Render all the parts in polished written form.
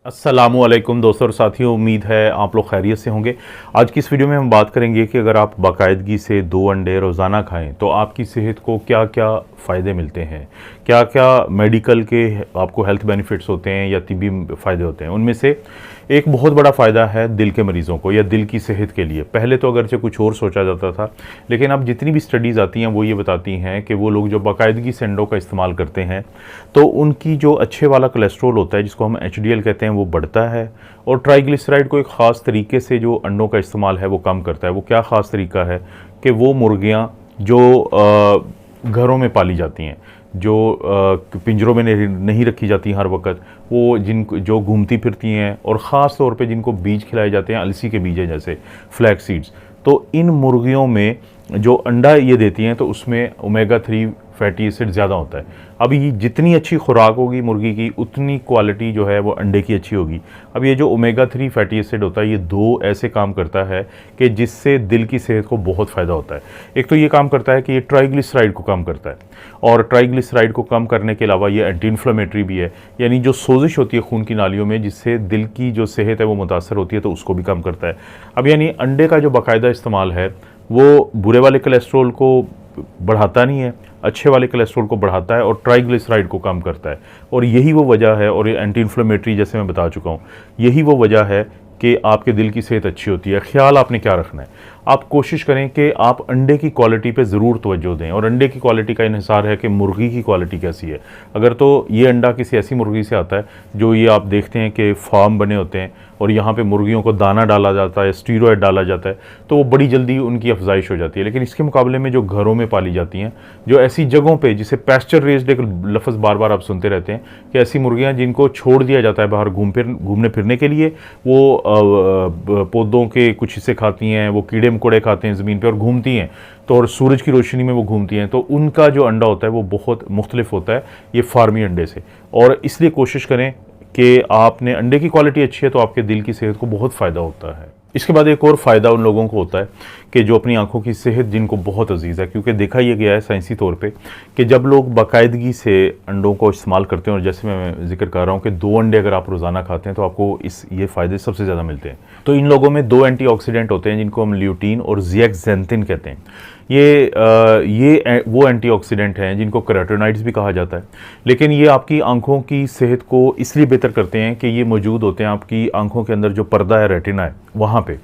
अस्सलामुअलैकुम दोस्तों और साथियों, उम्मीद है आप लोग खैरियत से होंगे। आज की इस वीडियो में हम बात करेंगे कि अगर आप बाकायदगी से 2 अंडे रोज़ाना खाएं तो आपकी सेहत को क्या क्या फ़ायदे मिलते हैं, क्या क्या मेडिकल के आपको हेल्थ बेनिफिट्स होते हैं या तिब्बी फ़ायदे होते हैं। उनमें से एक बहुत बड़ा फ़ायदा है दिल के मरीज़ों को या दिल की सेहत के लिए। पहले तो अगरचे कुछ और सोचा जाता था, लेकिन अब जितनी भी स्टडीज़ आती हैं वो ये बताती हैं कि वो लोग जो बाकायदगी से अंडों का इस्तेमाल करते हैं तो उनकी जो अच्छे वाला कोलेस्ट्रॉल होता है, जिसको हम एचडीएल कहते हैं, वो बढ़ता है। और ट्राइग्लिसराइड को एक ख़ास तरीके से जो अंडों का इस्तेमाल है वो कम करता है। वो क्या ख़ास तरीका है कि वो मुर्गियाँ जो घरों में पाली जाती हैं, जो पिंजरों में नहीं रखी जाती हर वक्त, वो जो घूमती फिरती हैं और ख़ास तौर पे जिनको बीज खिलाए जाते हैं, अलसी के बीज हैं जैसे फ्लैक्स सीड्स, तो इन मुर्गियों में जो अंडा ये देती हैं तो उसमें ओमेगा 3 फैटी एसिड ज़्यादा होता है। अब ये जितनी अच्छी खुराक होगी मुर्गी की, उतनी क्वालिटी जो है वो अंडे की अच्छी होगी। अब ये जो ओमेगा 3 फैटी एसिड होता है, ये 2 ऐसे काम करता है कि जिससे दिल की सेहत को बहुत फ़ायदा होता है। एक तो ये काम करता है कि ये ट्राइग्लिसराइड को कम करता है, और ट्राइग्लिसराइड को कम करने के अलावा ये एंटी इन्फ्लेमेटरी भी है, यानी जो सोजिश होती है खून की नालियों में जिससे दिल की जो सेहत है वो मुतासर होती है, तो उसको भी कम करता है। अब यानी अंडे का जो बाकायदा इस्तेमाल है वो बुरे वाले कोलेस्ट्रॉल को बढ़ाता नहीं है, अच्छे वाले कोलेस्ट्रॉल को बढ़ाता है और ट्राइग्लिसराइड को कम करता है। और यही वो वजह है, और ये एंटी इन्फ्लेमेटरी जैसे मैं बता चुका हूँ, यही वो वजह है कि आपके दिल की सेहत अच्छी होती है। ख्याल आपने क्या रखना है, आप कोशिश करें कि आप अंडे की क्वालिटी पे ज़रूर तवज्जो दें। और अंडे की क्वालिटी का इन्हिसार है कि मुर्गी की क्वालिटी कैसी है। अगर तो ये अंडा किसी ऐसी मुर्गी से आता है जो ये आप देखते हैं कि फार्म बने होते हैं और यहाँ पे मुर्गियों को दाना डाला जाता है, स्टीरॉयड डाला जाता है, तो वो बड़ी जल्दी उनकी अफजाइश हो जाती है। लेकिन इसके मुकाबले में जो घरों में पाली जाती हैं, जो ऐसी जगहों पे, जिसे पैस्चर रेज्ड, एक लफ्ज़ बार बार आप सुनते रहते हैं कि ऐसी मुर्गियाँ जिनको छोड़ दिया जाता है बाहर घूमने फिरने के लिए, वो पौधों के कुछ हिस्से खाती हैं, वो कीड़े मकोड़े खाते हैं ज़मीन पे और घूमती हैं, तो और सूरज की रोशनी में वो घूमती हैं, तो उनका जो अंडा होता है वो बहुत मुख्तलिफ होता है ये फार्मी अंडे से। और इसलिए कोशिश करें कि आपने अंडे की क्वालिटी अच्छी है तो आपके दिल की सेहत को बहुत फ़ायदा होता है। इसके बाद एक और फ़ायदा उन लोगों को होता है कि जो अपनी आंखों की सेहत जिनको बहुत अजीज़ है, क्योंकि देखा यह गया है साइंसी तौर पे कि जब लोग बाकायदगी से अंडों को इस्तेमाल करते हैं, और जैसे मैं जिक्र कर रहा हूँ कि 2 अंडे अगर आप रोज़ाना खाते हैं तो आपको ये फ़ायदे सबसे ज़्यादा मिलते हैं। तो इन लोगों में 2 एंटीऑक्सीडेंट होते हैं जिनको हम ल्यूटीन और ज़िएक्सेंथिन कहते हैं। ये वो एंटीऑक्सीडेंट हैं जिनको कैरोटीनॉइड्स भी कहा जाता है। लेकिन ये आपकी आंखों की सेहत को इसलिए बेहतर करते हैं कि ये मौजूद होते हैं आपकी आंखों के अंदर, जो पर्दा है, रेटिना है, वहाँ पे।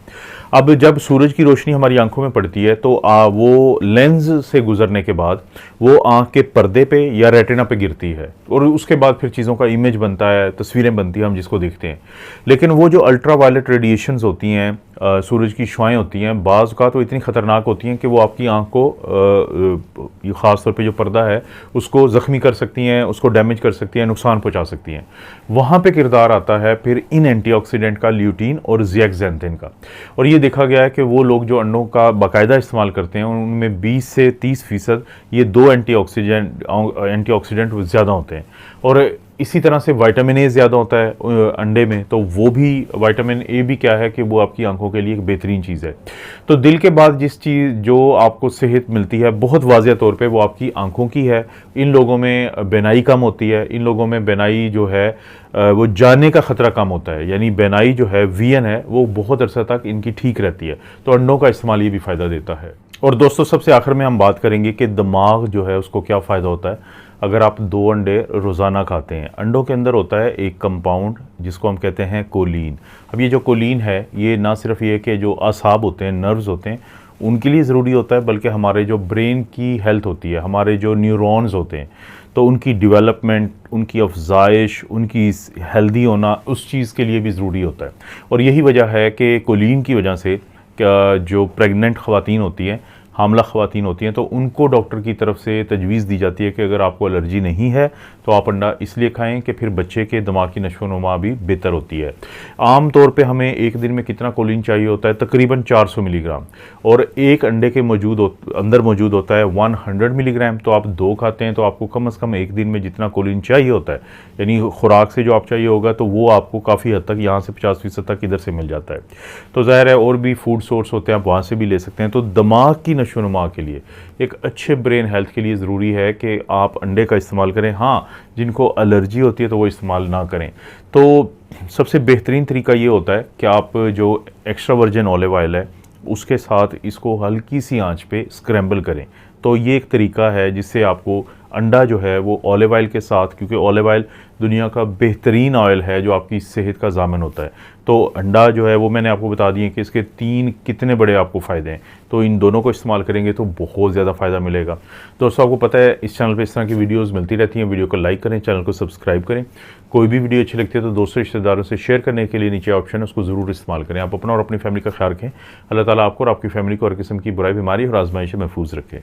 अब जब सूरज की रोशनी हमारी आंखों में पड़ती है तो वो लेंस से गुजरने के बाद वो आंख के पर्दे पे या रेटिना पे गिरती है, और उसके बाद फिर चीज़ों का इमेज बनता है, तस्वीरें बनती हैं हम जिसको देखते हैं। लेकिन वो जो अल्ट्रा वायलेट रेडिएशंस होती हैं, सूरज की शुआएं होती हैं, बाज़ का तो इतनी ख़तरनाक होती हैं कि वो आपकी आंख को ख़ास तौर पे जो पर्दा है उसको ज़ख्मी कर सकती हैं, उसको डैमेज कर सकती हैं, नुकसान पहुंचा सकती हैं। वहाँ पे किरदार आता है फिर इन एंटीऑक्सीडेंट का, ल्यूटीन और ज़िएक्सेंथिन का। और ये देखा गया है कि वो लोग जो अंडों का बाकायदा इस्तेमाल करते हैं उनमें 20 से 30% ये 2 एंटीऑक्सीडेंट ज़्यादा होते हैं। और इसी तरह से विटामिन ए ज़्यादा होता है अंडे में, तो वो भी, विटामिन ए भी क्या है कि वो आपकी आंखों के लिए एक बेहतरीन चीज़ है। तो दिल के बाद जिस चीज़ जो आपको सेहत मिलती है बहुत वाज़ेह तौर पे वो आपकी आंखों की है। इन लोगों में बेनाई कम होती है, इन लोगों में बेनाई जो है वो जाने का ख़तरा कम होता है, यानी बेनाई जो है, विजन है, वो बहुत अरसा तक इनकी ठीक रहती है। तो अंडों का इस्तेमाल ये भी फ़ायदा देता है। और दोस्तों, सबसे आखिर में हम बात करेंगे कि दिमाग जो है उसको क्या फ़ायदा होता है अगर आप 2 अंडे रोज़ाना खाते हैं। अंडों के अंदर होता है एक कंपाउंड जिसको हम कहते हैं कोलीन। अब ये जो कोलीन है ये ना सिर्फ ये कि जो असाब होते हैं, नर्व्स होते हैं, उनके लिए ज़रूरी होता है, बल्कि हमारे जो ब्रेन की हेल्थ होती है, हमारे जो न्यूरॉन्स होते हैं, तो उनकी डेवलपमेंट, उनकी अफजाइश, उनकी हेल्दी होना, उस चीज़ के लिए भी ज़रूरी होता है। और यही वजह है कि कोलीन की वजह से जो प्रेग्नेंट ख़वातीन होती हैं, हामला ख़वातीन होती हैं, तो उनको डॉक्टर की तरफ से तजवीज़ दी जाती है कि अगर आपको एलर्जी नहीं है तो आप अंडा इसलिए खाएं कि फिर बच्चे के दिमाग की नशोनुमा भी बेहतर होती है। आम तौर पे हमें एक दिन में कितना कोलिन चाहिए होता है? तकरीबन 400 मिलीग्राम, और एक अंडे के अंदर मौजूद होता है 100 मिलीग्राम। तो आप 2 खाते हैं तो आपको कम से कम एक दिन में जितना कोलिन चाहिए होता है, यानी खुराक से जो आप चाहिए होगा, तो वो आपको काफ़ी हद तक, यहाँ से 50% तक इधर से मिल जाता है। तो ज़ाहिर है और भी फूड सोर्स होते हैं, आप वहाँ से भी ले सकते हैं। तो दिमाग की नशोनुमा के लिए, एक अच्छे ब्रेन हेल्थ के लिए ज़रूरी है कि आप अंडे का इस्तेमाल करें। हाँ, जिनको एलर्जी होती है तो वो इस्तेमाल ना करें। तो सबसे बेहतरीन तरीका ये होता है कि आप जो एक्स्ट्रा वर्जिन ऑलिव ऑयल है उसके साथ इसको हल्की सी आंच पे स्क्रैम्बल करें। तो ये एक तरीका है जिससे आपको अंडा जो है वो ऑलिव ऑयल के साथ, क्योंकि ऑलिव ऑयल दुनिया का बेहतरीन ऑयल है जो आपकी सेहत का ज़ामिन होता है, तो अंडा जो है वो मैंने आपको बता दिए कि इसके 3 कितने बड़े आपको फ़ायदे हैं। तो इन दोनों को इस्तेमाल करेंगे तो बहुत ज़्यादा फ़ायदा मिलेगा। दोस्तों, आपको पता है इस चैनल पे इस तरह की वीडियोज़ मिलती रहती हैं। वीडियो को लाइक करें, चैनल को सब्सक्राइब करें। कोई भी वीडियो अच्छी लगती है तो दोस्तों रिश्तेदारों से शेयर करने के लिए नीचे ऑप्शन है, उसको ज़रूर इस्तेमाल करें। आप अपना और अपनी फैमिली का ख्याल रखें। अल्लाह ताला आपको और आपकी फैमिली को हर किस्म की बुराई, बीमारी और आजमाइश से महफूज रखें।